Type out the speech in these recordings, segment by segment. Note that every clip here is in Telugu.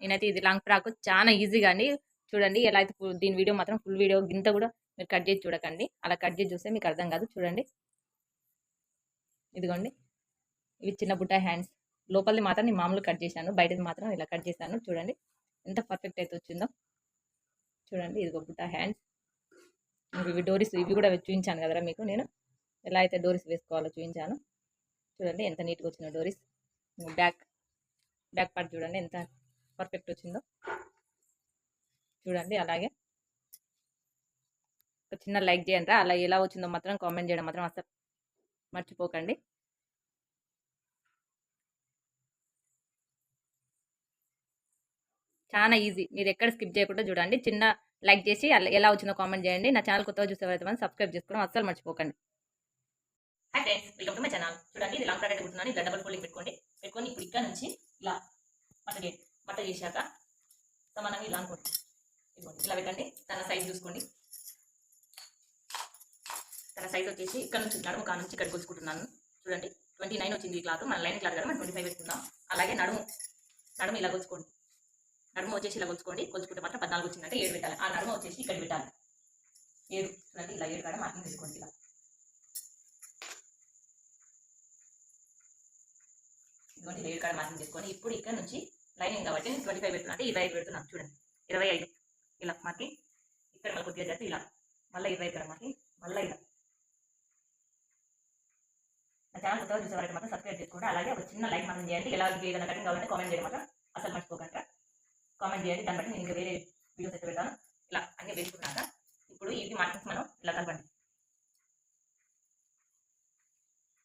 నేనైతే ఇది లాంగ్ ఫ్రాక్ చాలా ఈజీగా అండి. చూడండి ఎలా అయితే దీని వీడియో మాత్రం ఫుల్ వీడియో గింత కూడా మీరు కట్ చేసి చూడకండి. అలా కట్ చేసి చూస్తే మీకు అర్థం కాదు. చూడండి ఇదిగోండి, ఇవి చిన్న బుట్ట హ్యాండ్స్. లోపలిది మాత్రం నేను మామూలు కట్ చేశాను, బయటది మాత్రం ఇలా కట్ చేశాను. చూడండి ఎంత పర్ఫెక్ట్ అయితే వచ్చిందో. చూడండి ఇదిగో బుట్ట హ్యాండ్స్. ఇవి డోరీస్, ఇవి కూడా చూపించాను కదరా మీకు నేను ఎలా అయితే డోరీస్ వేసుకోవాలో చూపించాను. చూడండి ఎంత నీట్గా వచ్చిందో డోరీస్. బ్యాక్ పార్ట్ చూడండి ఎంత పర్ఫెక్ట్ వచ్చిందో. చూడండి అలాగే ఒక చిన్న లైక్ చేయండి. అలా ఎలా వచ్చిందో మాత్రం కామెంట్ చేయడం మాత్రం అసలు మర్చిపోకండి. చాలా ఈజీ, మీరు ఎక్కడ స్కిప్ చేయకుండా చూడండి. చిన్న లైక్ చేసి ఎలా వచ్చిందో కామెంట్ చేయండి. నా ఛానల్ కొత్తగా చూసేవారైతే మనం సబ్స్క్రైబ్ చేసుకోవడం అస్సలు మర్చిపోకండి. Hi friends, welcome to my channel. చూడండి ఇది లాంగ్ ఫ్రాక్ కుడుతున్నాను. ఇలా డబుల్ ఫోల్డింగ్ పెట్టుకొని ఇప్పుడు ఇక్కడ నుంచి ఇలా మట్ట చేశాక సమానంగా ఇలా అనుకోండి. ఇలా పెట్టండి. తన సైజ్ చూసుకోండి. తన సైజ్ వచ్చేసి ఇక్కడ నుంచి నడుము కా నుంచి ఇక్కడికి వచ్చుకుంటున్నాను. చూడండి 29 వచ్చింది ఈ క్లాత్. మన లైన్ క్లాత్ కదా, మనం 25 పెట్టుకుందాం. అలాగే నడుము ఇలా కొలుచుకోండి. నడుము వచ్చేసి ఇలా కొలుచుకోండి. కొలుచుకుంటే మాత్రం 14 వచ్చిందంటే 7 పెట్టాలి. ఆ నడుము వచ్చేసి ఇక్కడ పెట్టాలి 7. చూడండి ఇలా 7 కాడ మార్కింగ్ తీసుకోండి. ఇలా ఇదిగోండి 7 కాడ మార్కింగ్ చేసుకొని ఇప్పుడు ఇక్కడ నుంచి లైనింగ్ కాబట్టి నేను 25 పెడుతున్నా అంటే 25 పెడుతున్నాను. చూడండి 25 ఇలా మార్కింగ్. ఇక్కడ మళ్ళీ కొద్దిగా చేస్తే ఇలా మళ్ళీ 25 కాడ మార్కింగ్. మళ్ళీ ఇలా నా ఛానల్ కొత్తగా చూసేవారైతే మాత్రం సబ్స్క్రైబ్ చేసుకోండి. అలాగే ఒక చిన్న లైక్ మాత్రం చేయండి. ఎలా ఏదైనా కటింగ్ కావాలంటే కామెంట్ చేయడం మాత్రం అసలు మర్చిపోకండి. కామెంట్ చేయండి. దాన్ని బట్టి నేను ఇంకా వేరే వీడియోస్ అయితే పెడతాను. ఇలా అన్నీ వేసుకున్నాక ఇప్పుడు ఇది మార్కింగ్స్ మనం ఇలా కలపండి.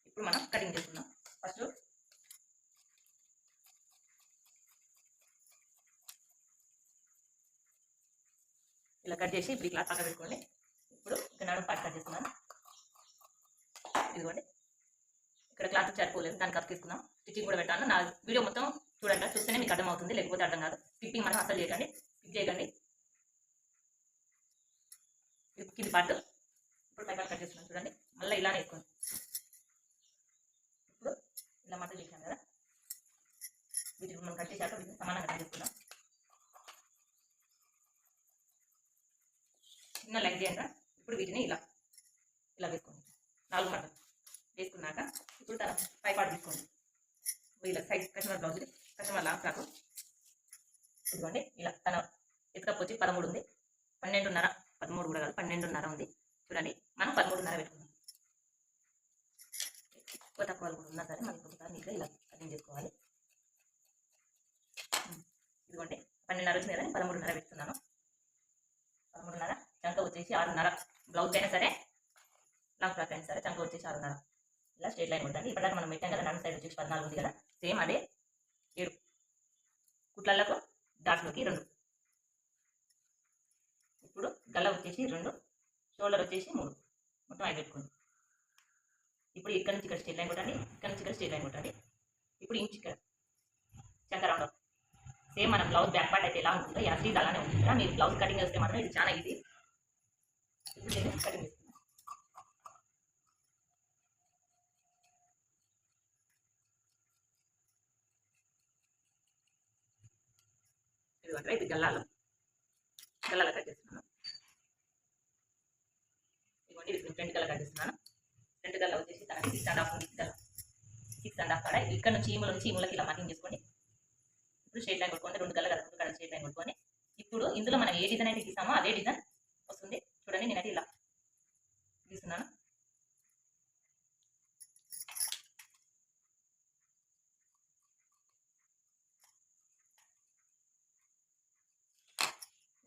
ఇప్పుడు మనం కటింగ్ చేసుకుందాం. ఫస్ట్ ఇలా కట్ చేసి ఇప్పుడు క్లాత్ పక్కన పెట్టుకోండి. ఇప్పుడు ఇక్కడ నడుము పార్ట్ కట్ చేసుకున్నాను. ఇదిగోండి ఇక్కడ క్లాత్ సరిపోలేదు, దాన్ని కట్ తీసుకున్నాం. స్టిచ్చింగ్ కూడా పెట్టాను. నా వీడియో మొత్తం చూడండి, చూస్తేనే మీకు అర్థమవుతుంది, లేకపోతే అర్థం కాదు. స్కిప్పింగ్ మనం అసలు చేయకండి, స్కిప్ చేయకండి. కింది పార్ట్ ఇప్పుడు పై పార్ట్ కట్ చేస్తున్నాం. చూడండి మళ్ళీ ఇలానే వేసుకోండి. ఇప్పుడు ఇలా మటన్ చేసాను కదా, వీటిని మనం కట్ చేశాక వీటిని సమానంగా కట్ చేసుకుందాం. చిన్న లెగ్ చేయండి. ఇప్పుడు వీటిని ఇలా వేసుకోండి. 4 మటన్ వేసుకున్నాక ఇప్పుడు తన పై పార్ట్ తీసుకోండి. ఇలా size customer blouse, customer long frock. ఇదిగోండి ఇలా తన ఎత్తుకప్పు వచ్చి 13 ఉంది. 12.5, 13 కూడా కాదు, 12.5 ఉంది. చూడండి మనం 13.5 పెట్టుకుందాం. ఎక్కువ తక్కువ కూడా ఉన్నా సరే మనకి ఒకసారి నీట్గా ఇలా కటింగ్ చేసుకోవాలి. ఇదిగోండి 12.5 వచ్చింది కదా, 13.5 పెట్టుకున్నాను. 13.5. చంక వచ్చేసి 6.5. బ్లౌజ్ అయినా సరే లాంగ్ ఫ్రాక్ అయినా సరే చంక వచ్చేసి 6.5. ఇలా స్ట్రేట్ లైన్ కొట్టండి. ఇప్పటిదాకా మనం పెట్టాం కదా, నడుము సైడ్ వచ్చేసి 14 ఉంది కదా, సేమ్ అదే 7 కుట్లలకు డాట్లోకి 2. ఇప్పుడు గల్ల వచ్చేసి 2, షోల్డర్ వచ్చేసి 3, మొత్తం 5 పెట్టుకోండి. ఇప్పుడు ఇక్కడ నుంచి ఇక్కడ స్ట్రేట్ లైన్ కొట్టండి, ఇక్కడ నుంచి ఇక్కడ స్ట్రేట్ లైన్ కొట్టండి. ఇప్పుడు ఇంచ్ ఇక్కడ చంక రౌండ్ అప్. సేమ్ మన బ్లౌజ్ బ్యాక్ పార్ట్ అయితే ఎలా ఉంటుందో యాజ్ అలానే ఉంటుంది. మీరు బ్లౌజ్ కటింగ్ చేస్తే మాత్రం ఇది చాలా ఈజీ. ఇప్పుడు నేను కటింగ్ చేస్తాను. ఇది గల్లాలో కట్ చేస్తున్నాను. ఇదిగోండి ఇది ఫ్రంట్ గల్ల కట్ చేస్తున్నాను. ఫ్రంట్ గల్ల వచ్చేసి తనకి 6.5 ఉంది. 6.5 కాడ ఇక్కడ నుంచి ఈములకి ఇలా మార్కింగ్ చేసుకోండి. ఇప్పుడు స్ట్రేట్ లైన్ కొట్టుకోండి. 2 గల్ల కదా, ఇక్కడ స్ట్రేట్ లైన్ కొట్టుకోండి. ఇప్పుడు ఇందులో మనం ఏ డిజైన్ అయితే గీసామో అదే డిజైన్ వస్తుంది. చూడండి నేనైతే ఇలా గీస్తున్నాను.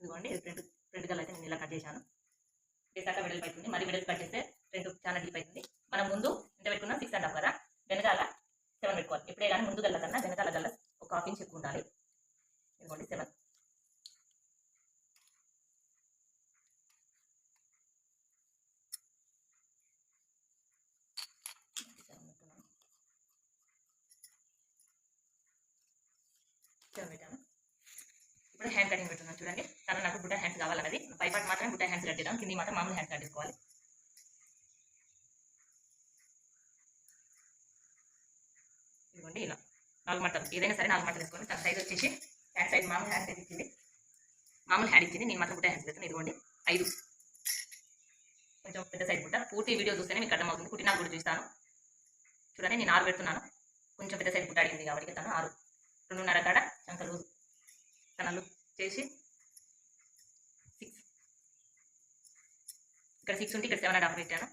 ఇదిగోండి ఫ్రంట్ గల్ల అయితే నేను ఇలా కట్ చేశాను. చేశాక వెడల్పు అవుతుంది. మరి వెడల్పు కట్ చేస్తే ఫ్రంట్ చాలా డీప్ అవుతుంది. మనం ముందు ఎంత పెట్టుకున్నాం 6.5 కదా, వెనకాల 7 పెట్టుకోవాలి. ఎప్పుడే కానీ ముందు గల్ల కన్నా వెనకాల గల్ల ఒక 1/2 ఇంచ్ ఎక్కువ ఉండాలి. ఇదిగోండి 7. పెట్టాను. ఇప్పుడు హ్యాండ్ కటింగ్ పెట్టున్నాను. చూడండి తను నాకు బుట్ట హ్యాండ్స్ కావాలన్నది. పై పార్ట్ మాత్రం బుట్ట హ్యాండ్స్ కట్ చేద్దాం, కింది మాత్రం మామూలు హ్యాండ్స్ కట్ చేసుకోవాలి. ఇదిగోండి ఇలా 4 మట్టలు, ఏదైనా సరే 4 మట్టలు వేసుకోండి. తన సైజ్ వచ్చేసి హ్యాండ్ సైజ్ మామూలు హ్యాండ్ అయితే ఇచ్చింది, మామూలు హ్యాండ్ ఇచ్చింది. నేను మాత్రం బుట్ట హ్యాండ్స్ పెడతాను. ఇదిగోండి 5 కొంచెం పెద్ద సైజ్ బుట్ట. పూర్తి వీడియో చూస్తేనే మీకు అర్థమవుతుంది. కుట్టినా కూడా చూస్తాను చూడండి. నేను 6 పెడుతున్నాను. కొంచెం పెద్ద సైజ్ బుట్ట అడిగింది కాబట్టి తను 6, 2.5 కాడ చంకలు కనలు చేసి 6, ఇక్కడ 6 ఉంటే ఇక్కడ 7.5 పెట్టాను.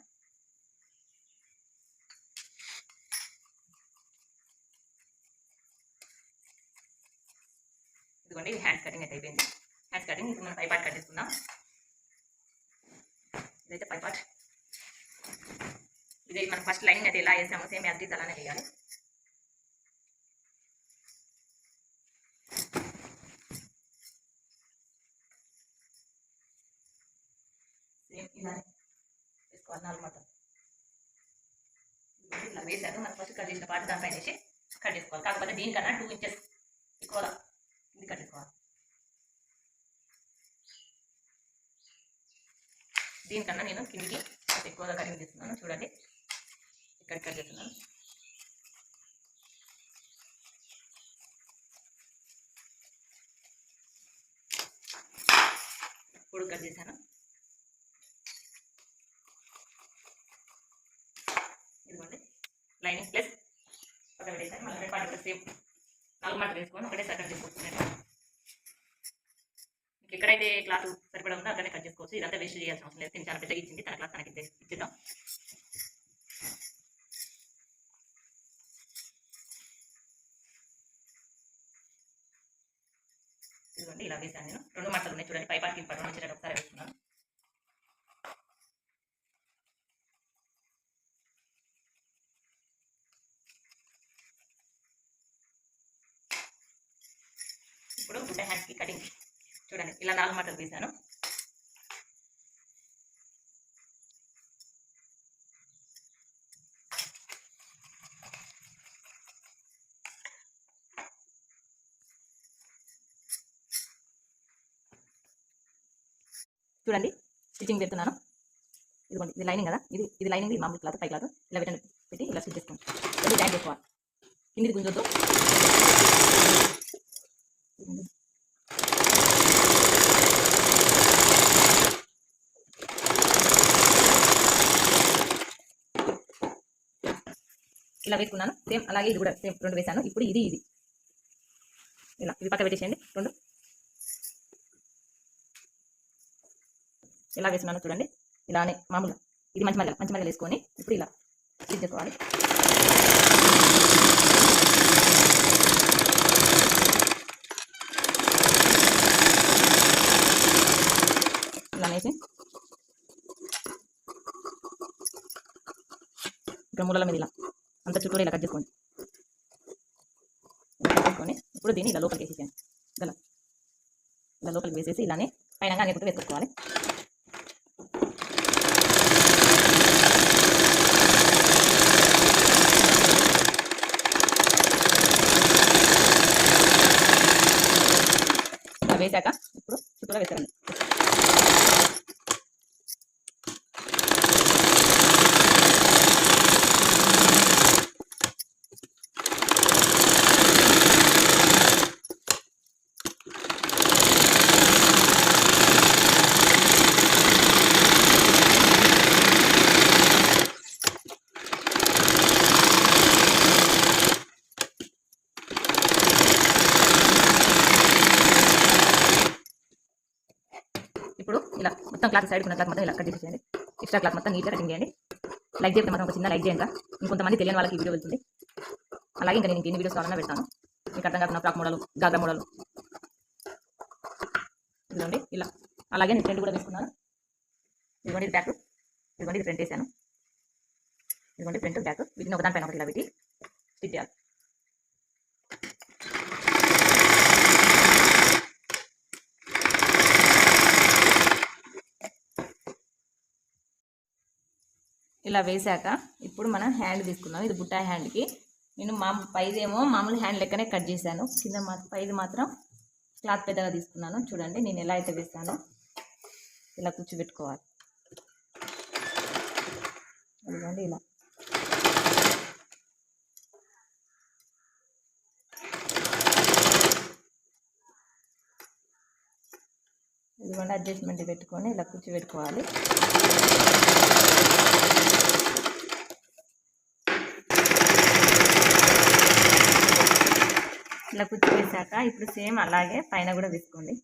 ఇదిగోండి ఇది హ్యాండ్స్ కటింగ్ అయితే అయిపోయింది. హ్యాండ్స్ కటింగ్ ఇప్పుడు మనం పై పార్ట్ కట్ చేసుకుందాం. ఇదైతే పై పార్ట్. ఇది మనం ఫస్ట్ లైనింగ్ అయితే ఎలా వేసామో సేమ్ యాజ్ ఇట్ అలానే వేయాలి. సేమ్ ఇలానే వేసుకోవాలి. 4 మొత్తం ఇలా వేసాను. మనం ఫస్ట్ కట్ చేసిన పార్ట్ దానిపైన వేసి కట్ చేసుకోవాలి. కాకపోతే దీనికన్నా 2 ఇంచెస్ ఎక్కువగా ఇది కట్ చేసుకోవాలి. దీనికన్నా నేను కిందికి ఎక్కువగా కటింగ్ చేస్తున్నాను. చూడండి ఇక్కడ కట్ చేస్తున్నాను. పొడుగు కట్ చేశాను. ఇదిగోండి లైనింగ్ ప్లస్ పక్కన పెట్టేసాను. మళ్ళీ 2 పార్ట్ సేమ్ 4 మాటలు వేసుకొని ఒకటేసారి కట్ చేసుకుంటున్నాను. మీకు ఎక్కడైతే క్లాత్ సరిపడా ఉందో అక్కడనే కట్ చేసుకోవచ్చు. ఇదంతా వేస్ట్ చేయాల్సిన అవసరం లేదు. నేను చాలా పెద్దగా ఇచ్చింది, తన క్లాత్ తనకి ఇచ్చేద్దాం. ఇదిగోండి ఇలా వేసాను నేను. 2 మాటలు ఉన్నాయి చూడండి. పై పార్ట్ కింద పార్ట్ వచ్చేటట్టు ఒకసారి వేస్తున్నాను. ఇప్పుడు బుట్ట హ్యాండ్స్కి కటింగ్ చూడండి. ఇలా 4 మాటలు వేసాను. చూడండి స్టిచ్చింగ్ పెడుతున్నాను. ఇదిగోండి ఇది లైనింగ్ కదా, ఇది లైనింగ్, ఇది మామూలు క్లాత్ పై క్లాత్ ఇలా పెట్టి ఇలా స్టిచ్ చేసుకోండి. ఇది జాయిన్ చేసుకోవాలి. కిందిది గుంజొద్దు. ఇలా వేసుకున్నాను. సేమ్ అలాగే ఇది కూడా సేమ్ 2 వేసాను. ఇప్పుడు ఇది ఇలా ఇది పక్క పెట్టేసేయండి. 2 ఇలా వేస్తున్నాను చూడండి. ఇలానే మామూలుగా ఇది మంచి మధ్యలో వేసుకొని ఇప్పుడు ఇలా స్టిచ్ చేసుకోవాలి. ఇలా వేసి ఇక్కడ మూలల మీద ఇలా అంత చుట్టూ ఇలా కట్ చేసుకోండి. ఇప్పుడు దీన్ని ఇలా లోపలికి వేసేసాను. ఇలా లోపలికి వేసేసి ఇలానే పైన అనేకుండా వేసుకోవాలి. ఇలా వేసాక ఇప్పుడు చుట్టూలా వేస్తారండి. ఇప్పుడు ఇలా మొత్తం క్లాత్ సైడ్ ఉన్న క్లాత్ మొత్తం ఇలా కట్ చేసేయండి. ఎక్స్ట్రా క్లాత్ మొత్తం నీట్గా కటింగ్ చేయండి. లైక్ చేస్తే మాత్రం ఒక చిన్న లైక్ చేయండి. ఇంకొంతమంది తెలియని వాళ్ళకి ఈ వీడియో వెళ్తుంది. అలాగే ఇంకా నేను ఇంకెన్ని వీడియోస్ కావాలన్నా పెడతాను. మీకు అర్థం కాకుండా ఫ్రాక్ మోడల్, గాగ్రా మోడల్ ఇదిగోండి ఇలా. అలాగే నేను ఫ్రంట్ కూడా వేసుకున్నాను. ఇదిగోండి ఇది బ్యాక్, ఇదిగోండి ఇది ఫ్రంట్ వేసాను. ఇదిగోండి ఫ్రంట్ బ్యాక్, వీటిని ఒకదానిపైన ఒకటి ఇలా పెట్టి స్టిచ్ చేయాలి. ఇలా వేసాక ఇప్పుడు మనం హ్యాండ్ తీసుకున్నాం. ఇది బుట్టా హ్యాండ్కి నేను పైదేమో మామూలు హ్యాండ్ లెక్కనే కట్ చేశాను. కింద పైది మాత్రం క్లాత్ పెద్దగా తీసుకున్నాను. చూడండి నేను ఎలా అయితే వేసానో ఇలా కూర్చోబెట్టుకోవాలి. అదిగోండి ఇలా. ఇదిగోండి అడ్జస్ట్మెంట్ పెట్టుకొని ఇలా కూర్చోబెట్టుకోవాలి. ఇలా కూర్చోవేసాక ఇప్పుడు సేమ్ అలాగే పైన కూడా వేసుకోండి.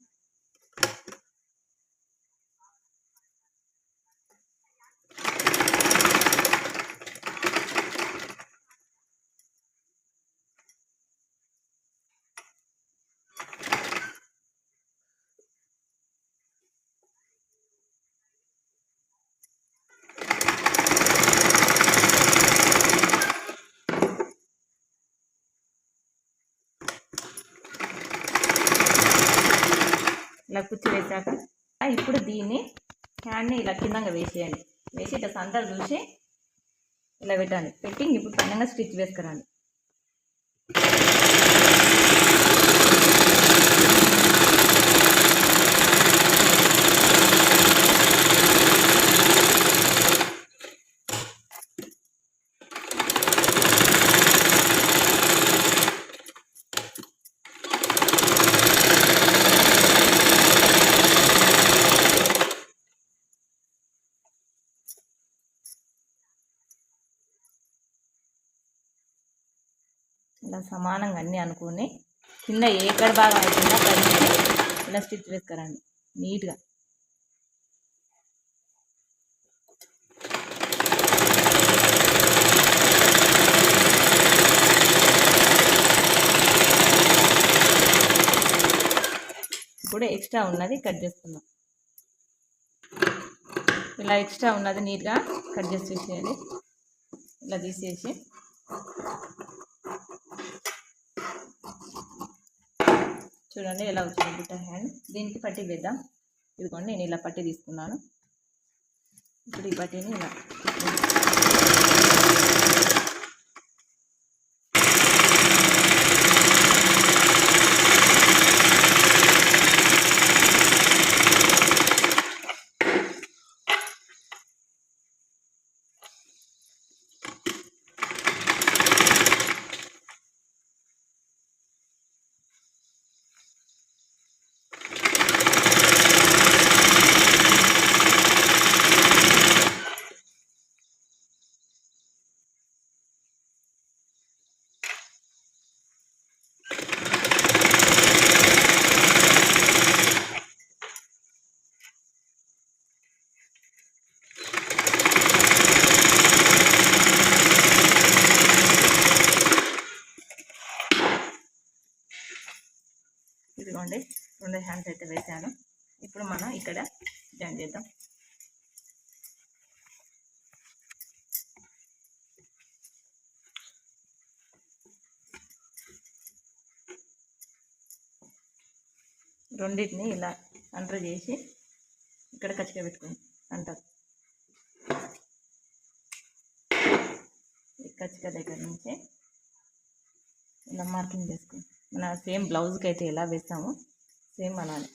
ఇలా కూర్చోవేసాక ఇప్పుడు దీన్ని హ్యాండ్ని ఇలా కిందంగా వేసేయండి. వేసి ఇట్లా సంతలు చూసి ఇలా పెట్టండి. పెట్టి ఇప్పుడు పైన స్టిచ్ వేసుకురండి. ఇలా సమానంగా అన్నీ అనుకుని కింద ఎక్కడ భాగం అవుతుందో పైన ఇలా స్టిచ్ వేసుకురండి నీట్గా. ఇప్పుడు ఎక్స్ట్రా ఉన్నది కట్ చేసుకుందాం. ఇలా ఎక్స్ట్రా ఉన్నది నీట్గా కట్ చేసి తీసేయండి. ఇలా తీసేసి చూడండి ఎలా వచ్చింది బుట్ట హ్యాండ్. దీనికి పట్టీ వేద్దాం. ఇదిగోండి నేను ఇలా పట్టీ తీసుకున్నాను. ఇప్పుడు ఈ పట్టీని ఇలా ఇదిగోండి 2 హ్యాండ్స్ అయితే వేసాను. ఇప్పుడు మనం ఇక్కడ జాయిన్ చేద్దాం. రెండింటిని ఇలా అంటర్ చేసి ఇక్కడ కచ్చిగా పెట్టుకోండి. అంటారు ఈ కచ్చిక దగ్గర నుంచి ఇలా మార్కింగ్ చేసుకోండి. మన సేమ్ బ్లౌజ్కి అయితే ఎలా వేస్తామో సేమ్ అలానే.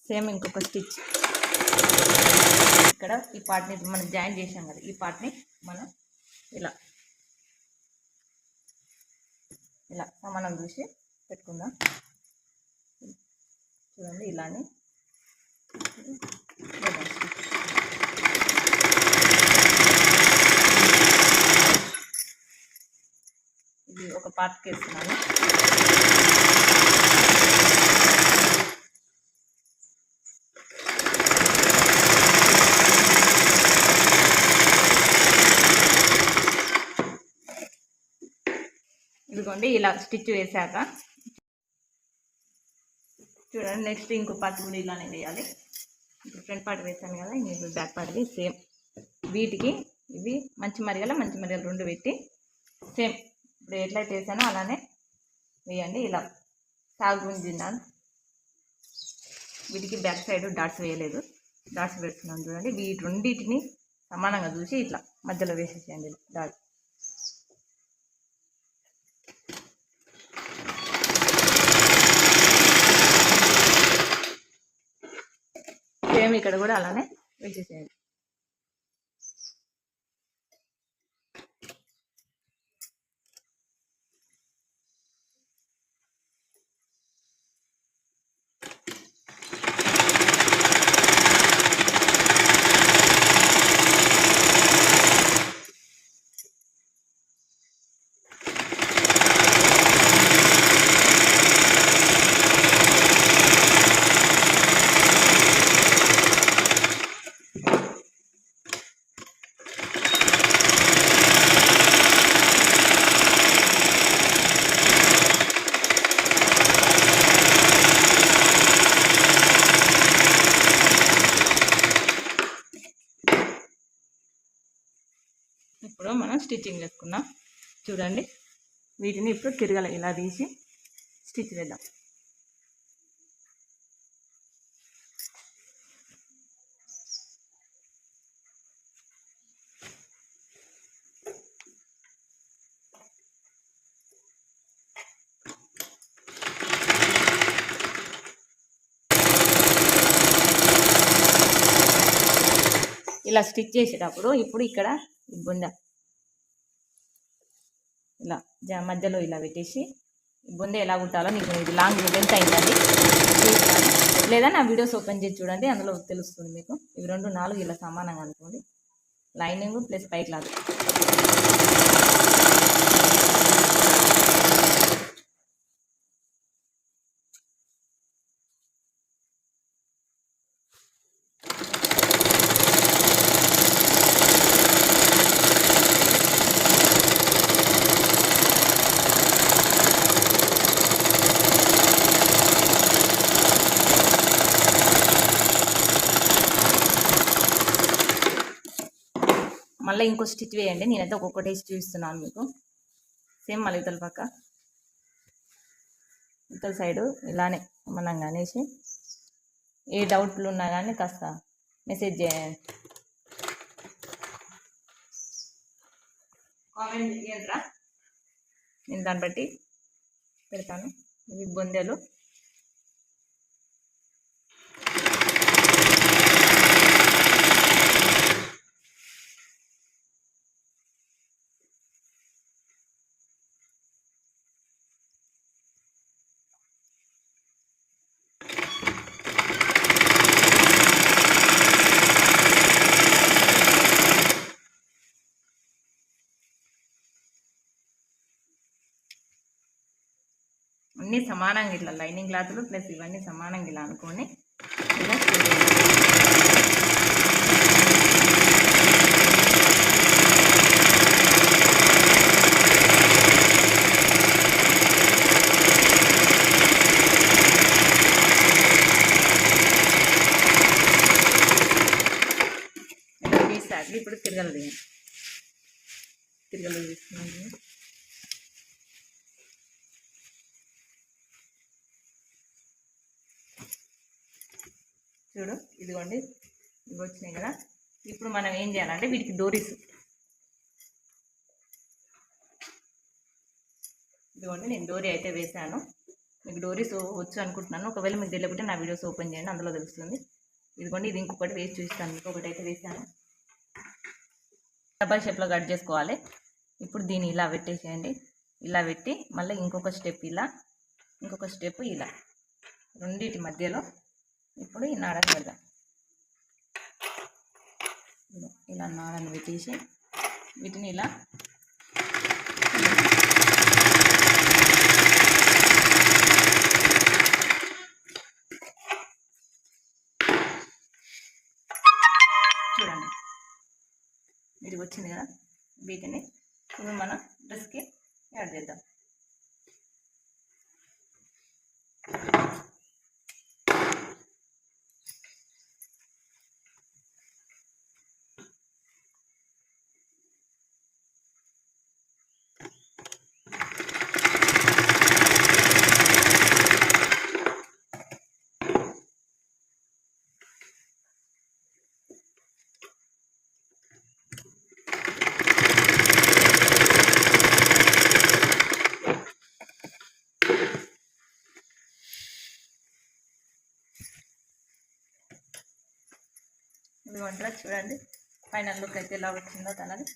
సేమ్ ఇంకొక స్టిచ్ ఇక్కడ ఈ పార్ట్ని మనం జాయిన్ చేసాం కదా, ఈ పార్ట్ని మనం ఇలా ఇలా సమానం చూసి పెట్టుకుందాం. చూడండి ఇలానే ఇది ఒక పార్ట్కి వేస్తున్నాను. ఇదిగోండి ఇలా స్టిచ్ వేసాక చూడండి నెక్స్ట్ ఇంకో పార్ట్ కూడా ఇలానే వేయాలి. ఇప్పుడు ఫ్రంట్ పార్ట్ వేసాను కదా, ఇప్పుడు బ్యాక్ పార్ట్కి సేమ్ వీటికి ఇవి మంచి మరిగల 2 పెట్టి సేమ్ ఇప్పుడు ఎట్లయితే వేసానో అలానే వేయండి. ఇలా సాగు గుంజిన్నాను. వీటికి బ్యాక్ సైడ్ డాట్స్ వేయలేదు. డాట్స్ పెడుతున్నాను చూడండి. వీటి రెండింటిని సమానంగా చూసి ఇట్లా మధ్యలో వేసేసేయండి డాట్. సేమ్ ఇక్కడ కూడా అలానే వేసేసేయండి. ఇప్పుడు మనం స్టిచ్చింగ్ వేసుకున్నాం చూడండి. వీటిని ఇప్పుడు తిరగల ఇలా తీసి స్టిచ్ వేద్దాం. ఇలా స్టిచ్ చేసేటప్పుడు ఇప్పుడు ఇక్కడ బొంద ఇలా మధ్యలో ఇలా పెట్టేసి బొంద ఎలా కుట్టాలో నీకు ఇది లాంగ్ లెంత్ అయిందండి. లేదా నా వీడియోస్ ఓపెన్ చేసి చూడండి, అందులో తెలుస్తుంది మీకు. ఇవి 2 4 ఇలా సమానంగా అనుకోండి. Lining plus pi cloth. మళ్ళీ ఇంకో స్టిచ్ వేయండి. నేనైతే ఒక్కొక్కటి చూపిస్తున్నాను మీకు. సేమ్ మళ్ళీ ఇతల పక్క ఇతల సైడు ఇలానే సమానంగా అనేసి ఏ డౌట్లు ఉన్నా కానీ కాస్త మెసేజ్ చేయండి, కామెంట్ చేయండిరా, నేను దాన్ని బట్టి పెడతాను. ఇవి బొందెలు. అన్నీ సమానంగా ఇట్లా లైనింగ్ క్లాత్లు ప్లస్ ఇవన్నీ సమానంగా ఇలా అనుకోని ఇలా తీసాక ఇప్పుడు తిరగలు తీసుకున్నాను. చూడు ఇదిగోండి, ఇవి వచ్చినాయి కదా. ఇప్పుడు మనం ఏం చేయాలంటే వీటికి డోరీస్, ఇదిగోండి నేను డోరీ అయితే వేసాను. మీకు డోరీస్ వచ్చు అనుకుంటున్నాను. ఒకవేళ మీకు తెలియకుంటే నా వీడియోస్ ఓపెన్ చేయండి, అందులో తెలుస్తుంది. ఇదిగోండి ఇది ఇంకొకటి వేసి చూపిస్తాను మీకు. ఒకటి అయితే వేసాను. డబల్ షేప్లో కట్ చేసుకోవాలి. ఇప్పుడు దీన్ని ఇలా పెట్టేసేయండి. ఇలా పెట్టి మళ్ళీ ఇంకొక స్టెప్ ఇలా, ఇంకొక స్టెప్ ఇలా, రెండింటి మధ్యలో ఇప్పుడు ఈ నాడని పెడదాం. ఇలా నాడని పెట్టేసి వీటిని ఇలా చూడండి, ఇది వచ్చింది కదా. వీటిని ఇప్పుడు మనం డ్రెస్కి యాడ్ చేద్దాం. ఇదిగోంటారా చూడండి ఫైనల్ లుక్ అయితే ఎలా వచ్చిందో తనది.